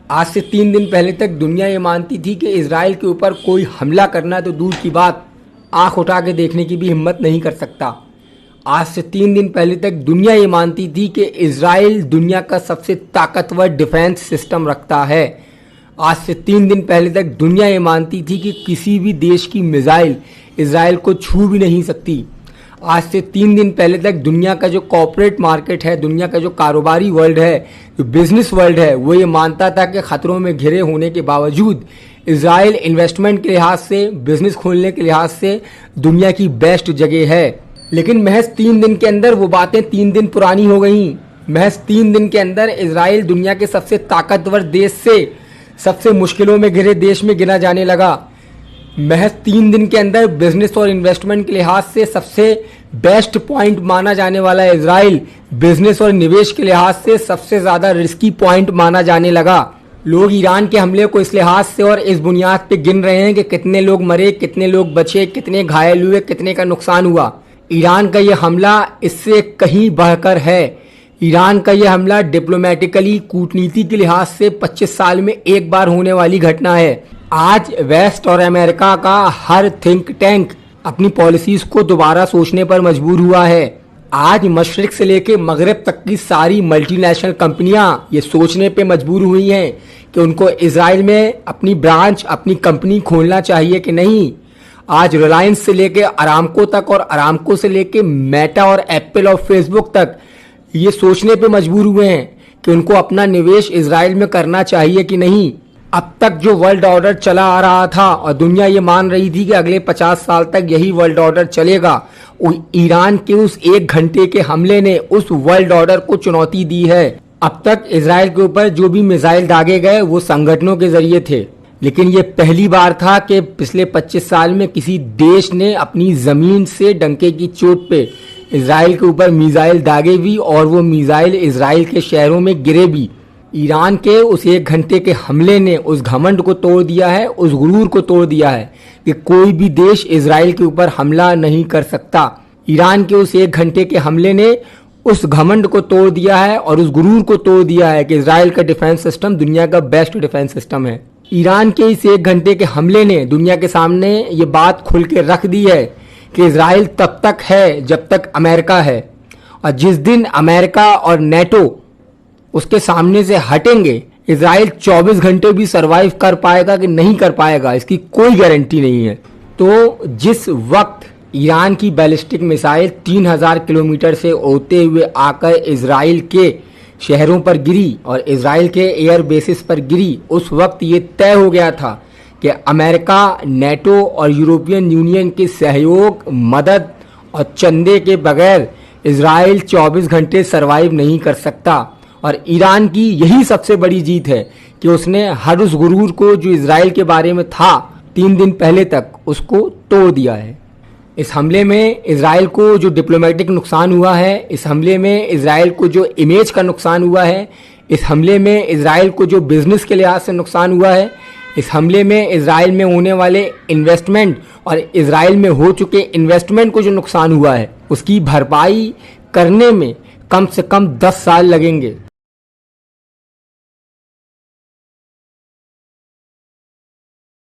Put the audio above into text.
आज से 3 दिन पहले तक दुनिया ये मानती थी कि इजराइल के ऊपर कोई हमला करना तो दूर की बात, आंख उठा के देखने की भी हिम्मत नहीं कर सकता। आज से 3 दिन पहले तक दुनिया ये मानती थी कि इजराइल दुनिया का सबसे ताकतवर डिफेंस सिस्टम रखता है। आज से 3 दिन पहले तक दुनिया ये मानती थी कि किसी भी देश की मिसाइल इजराइल को छू भी नहीं सकती। आज से 3 दिन पहले तक दुनिया का जो कॉर्पोरेट मार्केट है, दुनिया का जो कारोबारी वर्ल्ड है, जो बिजनेस वर्ल्ड है, वो ये मानता था कि खतरों में घिरे होने के बावजूद इजराइल इन्वेस्टमेंट के लिहाज से, बिजनेस खोलने के लिहाज से दुनिया की बेस्ट जगह है। लेकिन महज 3 दिन के अंदर वो बातें 3 दिन पुरानी हो गई। महज 3 दिन के अंदर इजराइल दुनिया के सबसे ताकतवर देश से सबसे मुश्किलों में घिरे देश में गिना जाने लगा। महज 3 दिन के अंदर बिजनेस और इन्वेस्टमेंट के लिहाज से सबसे बेस्ट पॉइंट माना जाने वाला इजराइल बिजनेस और निवेश के लिहाज से सबसे ज़्यादा रिस्की पॉइंट माना जाने लगा। लोग ईरान के हमले को इस लिहाज से और इस बुनियाद पे गिन रहे हैं कि कितने लोग मरे, कितने लोग बचे, कितने घायल हुए, कितने का नुकसान हुआ। ईरान का यह हमला इससे कहीं बढ़कर है। ईरान का यह हमला डिप्लोमेटिकली, कूटनीति के लिहाज से 25 साल में एक बार होने वाली घटना है। आज वेस्ट और अमेरिका का हर थिंक टैंक अपनी पॉलिसीज को दोबारा सोचने पर मजबूर हुआ है। आज मशरिक से लेकर मगरब तक की सारी मल्टीनेशनल कंपनियां ये सोचने पे मजबूर हुई हैं कि उनको इजराइल में अपनी ब्रांच, अपनी कंपनी खोलना चाहिए कि नहीं। आज रिलायंस से लेकर अरामको तक और अरामको से लेकर मेटा और एप्पल और फेसबुक तक ये सोचने पे मजबूर हुए हैं कि उनको अपना निवेश इजराइल में करना चाहिए कि नहीं। अब तक जो वर्ल्ड ऑर्डर चला आ रहा था और दुनिया ये मान रही थी कि अगले 50 साल तक यही वर्ल्ड ऑर्डर चलेगा, ईरान के उस 1 घंटे के हमले ने उस वर्ल्ड ऑर्डर को चुनौती दी है। अब तक इजराइल के ऊपर जो भी मिसाइल दागे गए वो संगठनों के जरिए थे, लेकिन ये पहली बार था कि पिछले 25 साल में किसी देश ने अपनी जमीन से डंके की चोट पे इजराइल के ऊपर मिसाइल दागे भी और वो मिसाइल इजराइल के शहरों में गिरे भी। ईरान के उस 1 घंटे के हमले ने उस घमंड को तोड़ दिया है, उस गुरूर को तोड़ दिया है कि कोई भी देश इजराइल के ऊपर हमला नहीं कर सकता। ईरान के उस 1 घंटे के हमले ने उस घमंड को तोड़ दिया है और उस गुरूर को तोड़ दिया है कि इजराइल का डिफेंस सिस्टम दुनिया का बेस्ट डिफेंस सिस्टम है। ईरान के इस 1 घंटे के हमले ने दुनिया के सामने ये बात खुल के रख दी है कि इजराइल तब तक है जब तक अमेरिका है, और जिस दिन अमेरिका और नेटो उसके सामने से हटेंगे, इजराइल 24 घंटे भी सरवाइव कर पाएगा कि नहीं कर पाएगा, इसकी कोई गारंटी नहीं है। तो जिस वक्त ईरान की बैलिस्टिक मिसाइल 3000 किलोमीटर से होते हुए आकर इजराइल के शहरों पर गिरी और इजराइल के एयर बेसिस पर गिरी, उस वक्त ये तय हो गया था कि अमेरिका, नेटो और यूरोपियन यूनियन के सहयोग, मदद और चंदे के बगैर इजराइल 24 घंटे सरवाइव नहीं कर सकता। और ईरान की यही सबसे बड़ी जीत है कि उसने हर उस गुरूर को जो इजराइल के बारे में था 3 दिन पहले तक, उसको तोड़ दिया है। इस हमले में इजराइल को जो डिप्लोमेटिक नुकसान हुआ है, इस हमले में इजराइल को जो इमेज का नुकसान हुआ है, इस हमले में इजराइल को जो बिजनेस के लिहाज से नुकसान हुआ है, इस हमले में इजराइल में होने वाले इन्वेस्टमेंट और इजराइल में हो चुके इन्वेस्टमेंट को जो नुकसान हुआ है, उसकी भरपाई करने में कम से कम 10 साल लगेंगे।